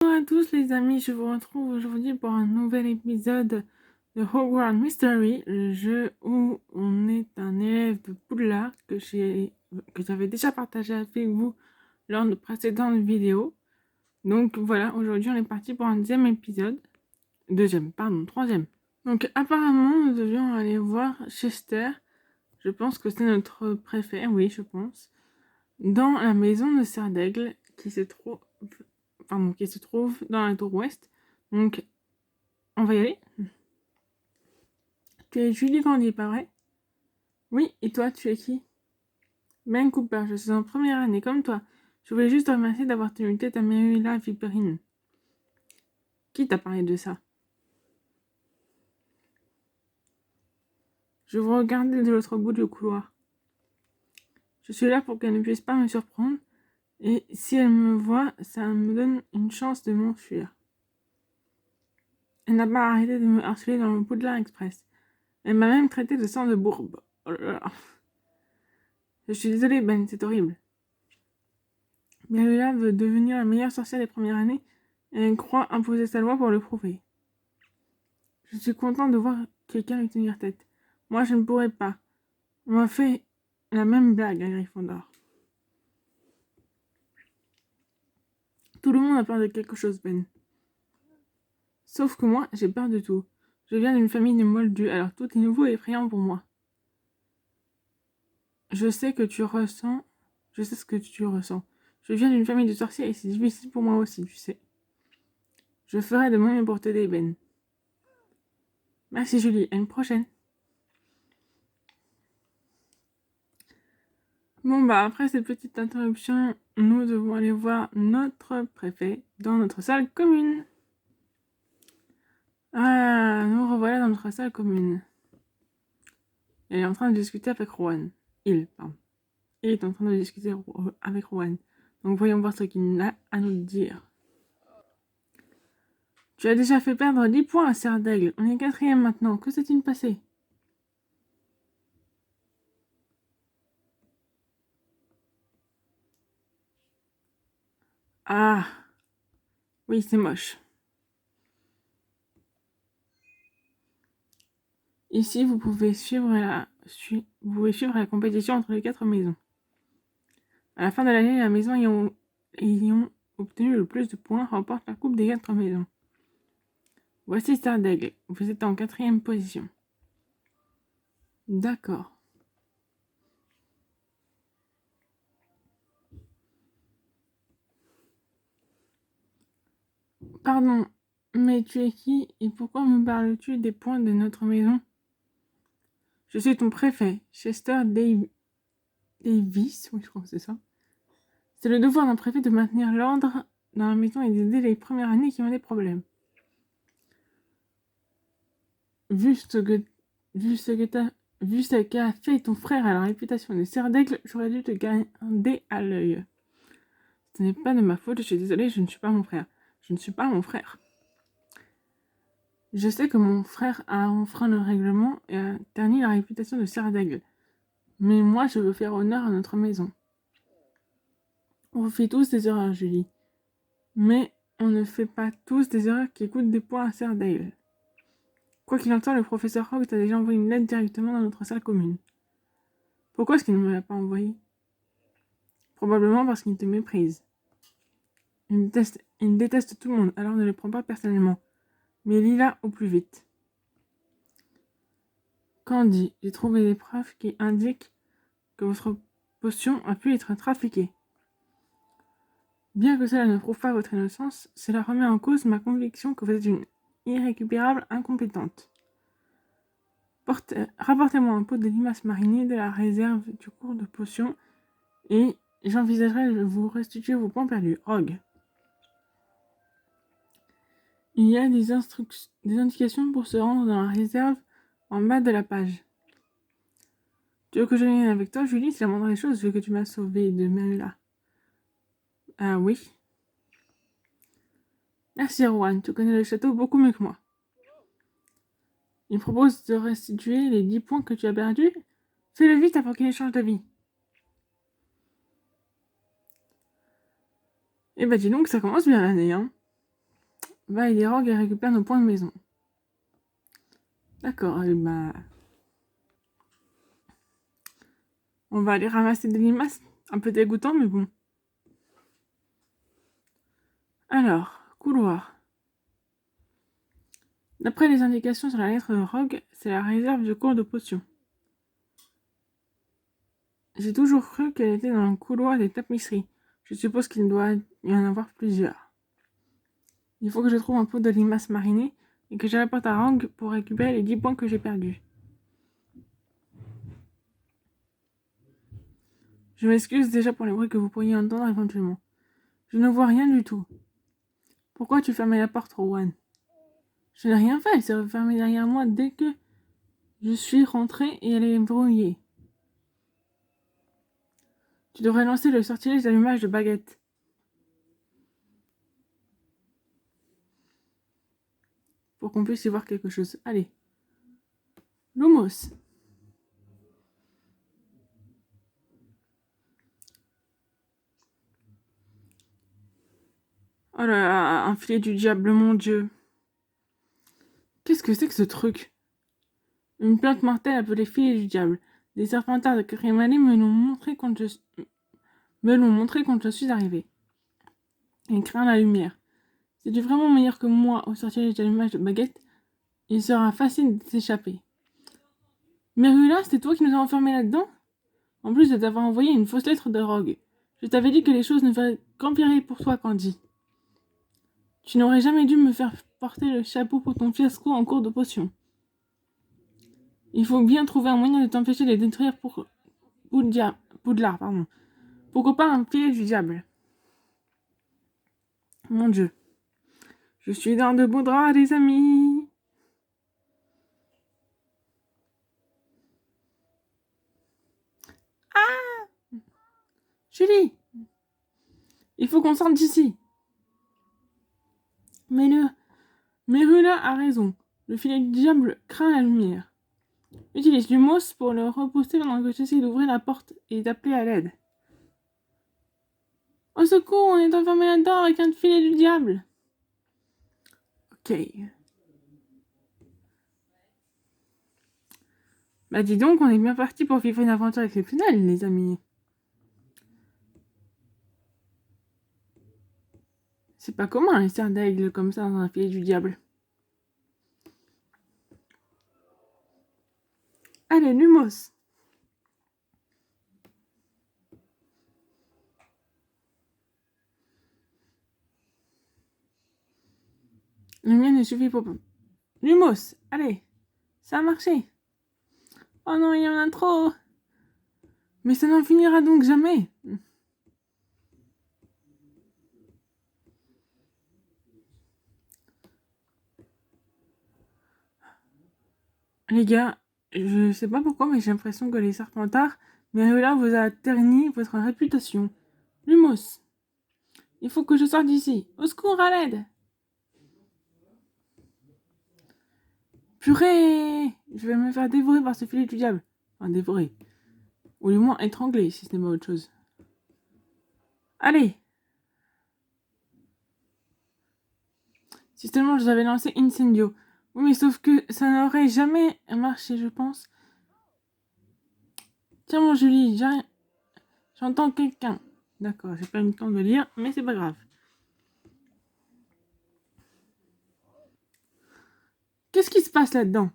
Bonjour à tous les amis, je vous retrouve aujourd'hui pour un nouvel épisode de Hogwarts Mystery, le jeu où on est un élève de Poudlard que j'avais déjà partagé avec vous lors de précédentes vidéos. Donc voilà, aujourd'hui on est parti pour un troisième. Donc apparemment nous devions aller voir Chester, je pense que c'est notre préfet, oui je pense, dans la maison de Serdaigle qui se trouve dans la tour ouest. Donc, on va y aller. Tu es Julie Grandy, pas vrai? Oui, et toi, tu es qui? Ben Cooper, je suis en première année, comme toi. Je voulais juste te remercier d'avoir tenu tête à Merula Viperine. Qui t'a parlé de ça? Je vous regardais de l'autre bout du couloir. Je suis là pour qu'elle ne puisse pas me surprendre, et si elle me voit, ça me donne une chance de m'enfuir. Elle n'a pas arrêté de me harceler dans le Poudlard Express. Elle m'a même traité de sang de bourbe. Oh là là. Je suis désolée, Ben, c'est horrible. Merula veut devenir la meilleure sorcière des premières années et elle croit imposer sa loi pour le prouver. Je suis contente de voir quelqu'un lui tenir tête. Moi, je ne pourrais pas. On m'a fait la même blague à Gryffondor. Tout le monde a peur de quelque chose, Ben. Sauf que moi, j'ai peur de tout. Je viens d'une famille de moldus, alors tout est nouveau et effrayant pour moi. Je sais ce que tu ressens. Je viens d'une famille de sorciers et c'est difficile pour moi aussi, tu sais. Je ferai de mon mieux pour t'aider, Ben. Merci Julie, à une prochaine. Bon bah après cette petite interruption, nous devons aller voir notre préfet dans notre salle commune. Ah, nous revoilà dans notre salle commune. Elle est en train de discuter avec Rowan. Il est en train de discuter avec Rowan. Donc voyons voir ce qu'il a à nous dire. Tu as déjà fait perdre 10 points à Serre d'Aigle. On est 4e maintenant. Que s'est-il passé? Ah, oui, c'est moche. Ici, vous pouvez suivre la compétition entre les 4 maisons. À la fin de l'année, la maison ayant obtenu le plus de points remporte la coupe des 4 maisons. Voici Serre d'Aigle. Vous êtes en 4e position. D'accord. Pardon, mais tu es qui et pourquoi me parles-tu des points de notre maison? Je suis ton préfet, Chester Davis. Oui, je crois que c'est ça. C'est le devoir d'un préfet de maintenir l'ordre dans la maison et d'aider les premières années qui ont des problèmes. Vu ce qu'a fait ton frère à la réputation de Serre d'Aigle, j'aurais dû te garder à l'œil. Ce n'est pas de ma faute, je suis désolée, je ne suis pas mon frère. Je ne suis pas mon frère. Je sais que mon frère a enfreint le règlement et a terni la réputation de Serre d'Aigle. Mais moi, je veux faire honneur à notre maison. On fait tous des erreurs, Julie. Mais on ne fait pas tous des erreurs qui coûtent des points à Serre d'Aigle. Quoi qu'il en soit, le professeur Hogg t'a déjà envoyé une lettre directement dans notre salle commune. Pourquoi est-ce qu'il ne me l'a pas envoyée? Probablement parce qu'il te méprise. Il déteste tout le monde, alors ne le prends pas personnellement. Mais lis-la au plus vite. Candy, j'ai trouvé des preuves qui indiquent que votre potion a pu être trafiquée. Bien que cela ne prouve pas votre innocence, cela remet en cause ma conviction que vous êtes une irrécupérable incompétente. Rapportez-moi un pot de limaces marinées de la réserve du cours de potions et j'envisagerai de vous restituer vos points perdus. Rogue. Il y a des indications pour se rendre dans la réserve en bas de la page. Tu veux que je vienne avec toi, Julie? C'est la moindre des choses vu que tu m'as sauvée de Merula. Ah oui. Merci, Rowan. Tu connais le château beaucoup mieux que moi. Il propose de restituer les 10 points que tu as perdus. Fais-le vite avant qu'il ne change d'avis. Eh ben dis donc, ça commence bien l'année, hein. va aider Rogue et récupère nos points de maison. D'accord, on va aller ramasser des limaces. Un peu dégoûtant, mais bon. Alors, couloir. D'après les indications sur la lettre de Rogue, c'est la réserve du cours de potions. J'ai toujours cru qu'elle était dans le couloir des tapisseries. Je suppose qu'il doit y en avoir plusieurs. Il faut que je trouve un pot de limaces marinées et que je l'apporte à Rogue pour récupérer les 10 points que j'ai perdus. Je m'excuse déjà pour les bruits que vous pourriez entendre éventuellement. Je ne vois rien du tout. Pourquoi tu fermais la porte, Rowan? Je n'ai rien fait, elle s'est refermée derrière moi dès que je suis rentrée et elle est brouillée. Tu devrais lancer le sortilège d'allumage de baguette. Pour qu'on puisse y voir quelque chose. Allez. Lumos. Oh là là, un filet du diable, mon Dieu. Qu'est-ce que c'est que ce truc? Une plante mortelle appelée filet du diable. Des serpentards de quatrième année me l'ont montré quand je suis arrivé. Il craint la lumière. Si tu es vraiment meilleur que moi au sortilège d'allumage de baguette, il sera facile de s'échapper. Mais Rula, c'est toi qui nous as enfermés là-dedans? En plus de t'avoir envoyé une fausse lettre de Rogue. Je t'avais dit que les choses ne feraient qu'empirer pour toi, Candy. Tu n'aurais jamais dû me faire porter le chapeau pour ton fiasco en cours de potion. Il faut bien trouver un moyen de t'empêcher de les détruire pour Poudlard, pardon. Pourquoi pas un filet du diable? Mon Dieu. Je suis dans de beaux draps, les amis. Ah! Julie! Il faut qu'on sorte d'ici. Mais Rula a raison. Le filet du diable craint la lumière. Utilise Lumos pour le repousser pendant que j'essaie d'ouvrir la porte et d'appeler à l'aide. Au secours, on est enfermé là-dedans avec un filet du diable. Ok. Bah dis donc, on est bien parti pour vivre une aventure exceptionnelle, les amis. C'est pas commun, les serres d'aigle comme ça dans un filet du diable. Allez, Lumos. Le mien ne suffit pas. Lumos, allez. Ça a marché. Oh non, il y en a trop. Mais ça n'en finira donc jamais. Les gars, je sais pas pourquoi, mais j'ai l'impression que les serpentards, mais là, vous a terni votre réputation. Lumos, il faut que je sorte d'ici. Au secours, à l'aide. Purée! Je vais me faire dévorer par ce filet du diable. Enfin, dévorer. Ou du moins étrangler, si ce n'est pas autre chose. Allez! Si seulement je avais lancé Incendio. Oui, mais sauf que ça n'aurait jamais marché, je pense. Tiens, mon Julie, j'entends quelqu'un. D'accord, j'ai pas eu le temps de lire, mais c'est pas grave. Qu'est-ce qui se passe là-dedans?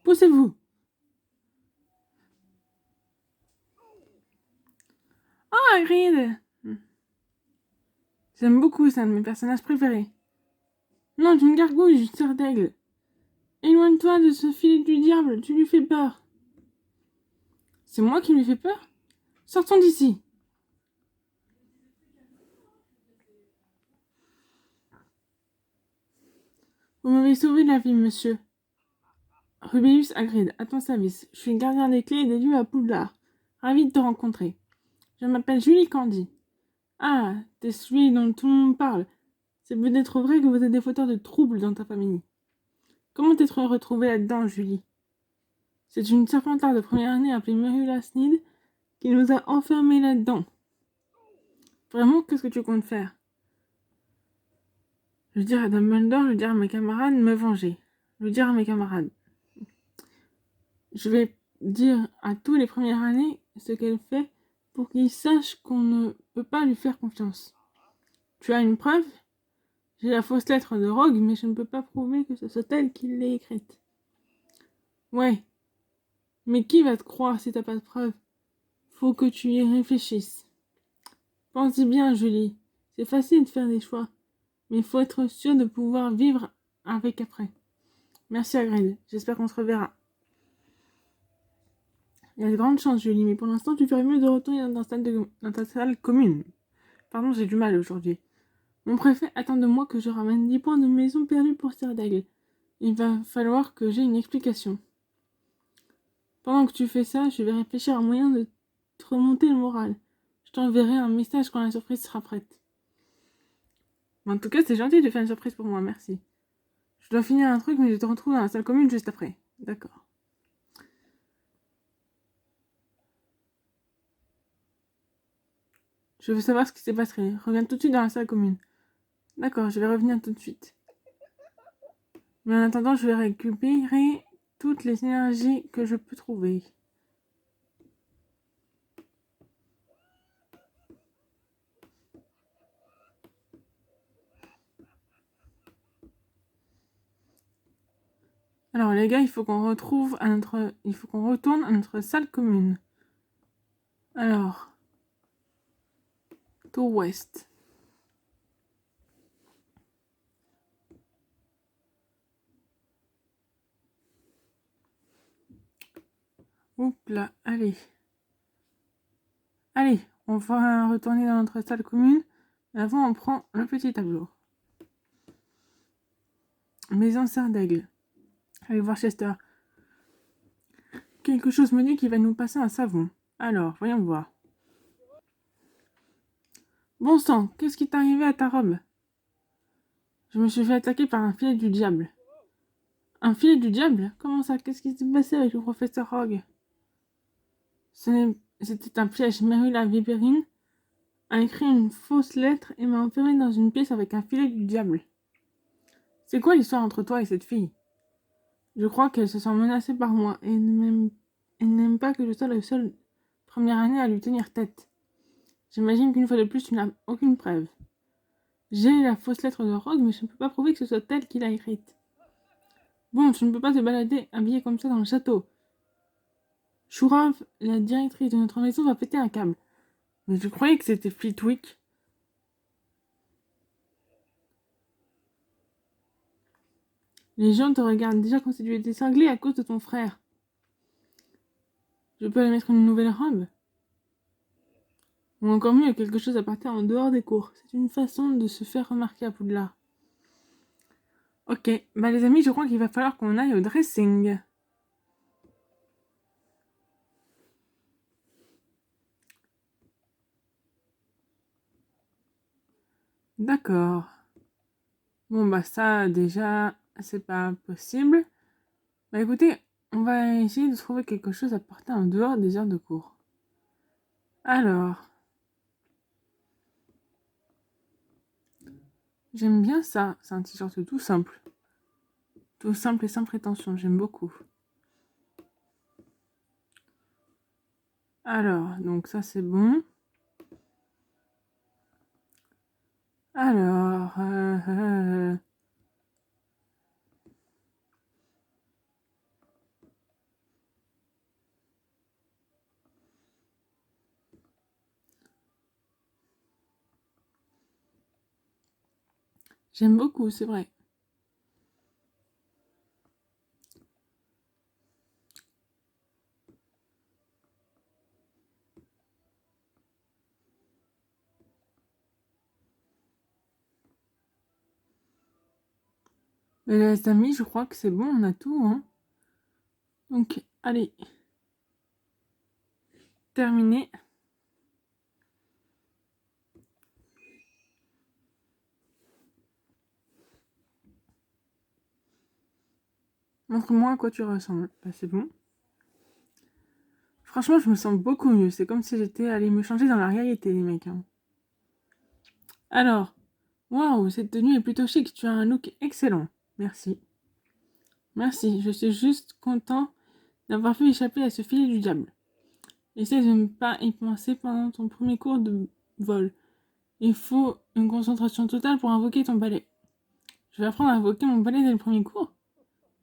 Poussez-vous. Oh, Hagrid! J'aime beaucoup, c'est un de mes personnages préférés. Non, tu me gargouilles, sœur d'aigle. Éloigne-toi de ce filet du diable, tu lui fais peur. C'est moi qui lui fais peur? Sortons d'ici. Vous m'avez sauvé la vie, monsieur. Rubeus Hagrid, à ton service. Je suis gardien des clés et des lieux à Poudlard. Ravi de te rencontrer. Je m'appelle Julie Candy. Ah, t'es celui dont tout le monde parle. C'est peut-être vrai que vous êtes des fauteurs de troubles dans ta famille. Comment t'être retrouvée là-dedans, Julie? C'est une serpentarde de première année appelée Merula Sneed qui nous a enfermés là-dedans. Vraiment, qu'est-ce que tu comptes faire? Je dire à Dumbledore, je dire à mes camarades, me venger. Je dire à mes camarades. Je vais dire à tous les premières années ce qu'elle fait pour qu'ils sachent qu'on ne peut pas lui faire confiance. Tu as une preuve? J'ai la fausse lettre de Rogue, mais je ne peux pas prouver que ce soit elle qui l'ait écrite. Ouais. Mais qui va te croire si t'as pas de preuve? Faut que tu y réfléchisses. Pense-y bien, Julie. C'est facile de faire des choix, mais il faut être sûr de pouvoir vivre avec après. Merci Hagrid. J'espère qu'on se reverra. Il y a de grandes chances, Julie, mais pour l'instant, tu ferais mieux de retourner dans ta salle commune. Pardon, j'ai du mal aujourd'hui. Mon préfet attend de moi que je ramène 10 points de maison perdue pour Cerdaigle. Il va falloir que j'ai une explication. Pendant que tu fais ça, je vais réfléchir à un moyen de te remonter le moral. Je t'enverrai un message quand la surprise sera prête. Mais en tout cas, c'est gentil de faire une surprise pour moi, merci. Je dois finir un truc, mais je te retrouve dans la salle commune juste après. D'accord. Je veux savoir ce qui s'est passé. Reviens tout de suite dans la salle commune. D'accord, je vais revenir tout de suite. Mais en attendant, je vais récupérer toutes les énergies que je peux trouver. Alors les gars, il faut qu'on retourne à notre salle commune. Alors, tour ouest. Oups là, allez. Allez, on va retourner dans notre salle commune. Avant, on prend le petit tableau. Maison Cerdaigle. Allez voir Chester. Quelque chose me dit qu'il va nous passer un savon. Alors, voyons voir. Bon sang, qu'est-ce qui t'est arrivé à ta robe? Je me suis fait attaquer par un filet du diable. Un filet du diable? Comment ça? Qu'est-ce qui s'est passé avec le professeur Rogue? C'était un piège. Mary la Vipérine a écrit une fausse lettre et m'a enfermé dans une pièce avec un filet du diable. C'est quoi l'histoire entre toi et cette fille? Je crois qu'elle se sent menacée par moi et elle n'aime pas que je sois la seule première année à lui tenir tête. J'imagine qu'une fois de plus, tu n'as aucune preuve. J'ai la fausse lettre de Rogue, mais je ne peux pas prouver que ce soit elle qui l'a écrite. Bon, tu ne peux pas te balader habillée comme ça dans le château. Chourave, la directrice de notre maison, va péter un câble. Mais je croyais que c'était Flitwick. Les gens te regardent déjà comme si tu étais cinglé à cause de ton frère. Je peux aller mettre une nouvelle robe? Ou encore mieux, quelque chose à partir en dehors des cours. C'est une façon de se faire remarquer à Poudlard. Ok, bah les amis, je crois qu'il va falloir qu'on aille au dressing. D'accord. Bon bah ça, déjà, c'est pas possible. Bah écoutez, on va essayer de trouver quelque chose à porter en dehors des heures de cours. Alors, j'aime bien ça. C'est un t-shirt tout simple. Tout simple et sans prétention, j'aime beaucoup. Alors, donc ça c'est bon. Alors, j'aime beaucoup, c'est vrai. Les amis, je crois que c'est bon, on a tout, hein. Donc, allez. Terminé. Montre-moi à quoi tu ressembles. Bah, c'est bon. Franchement, je me sens beaucoup mieux. C'est comme si j'étais allée me changer dans la réalité, les mecs. Hein. Alors, Waouh, cette tenue est plutôt chic, tu as un look excellent. Merci. Merci, je suis juste content d'avoir pu échapper à ce filet du diable. Essaie de ne pas y penser pendant ton premier cours de vol. Il faut une concentration totale pour invoquer ton balai. Je vais apprendre à invoquer mon balai dès le premier cours.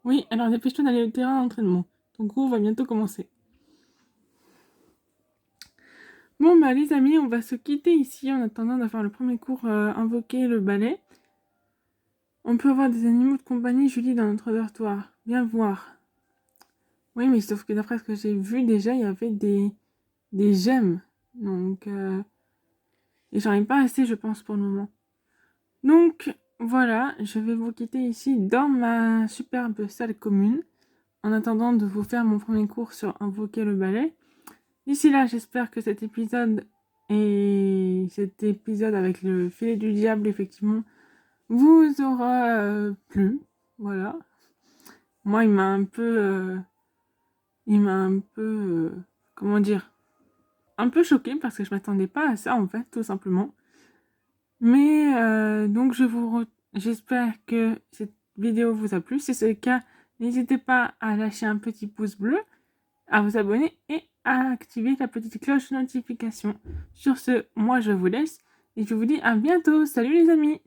Oui, alors dépêche-toi d'aller au terrain d'entraînement. Ton cours va bientôt commencer. Bon, bah les amis, on va se quitter ici en attendant d'avoir le premier cours invoquer le balai. On peut avoir des animaux de compagnie, Julie, dans notre dortoir. Viens voir. Oui, mais sauf que d'après ce que j'ai vu déjà, il y avait des gemmes. Donc, et j'en ai pas assez, je pense, pour le moment. Donc, voilà, je vais vous quitter ici dans ma superbe salle commune, en attendant de vous faire mon premier cours sur invoquer le balai. D'ici là, j'espère que cet épisode avec le filet du diable, effectivement, vous aura plu. Voilà. Moi, comment dire, un peu choquée parce que je m'attendais pas à ça, en fait, tout simplement. Mais donc j'espère que cette vidéo vous a plu. Si c'est le cas, n'hésitez pas à lâcher un petit pouce bleu, à vous abonner et à activer la petite cloche de notification. Sur ce, moi je vous laisse et je vous dis à bientôt. Salut les amis!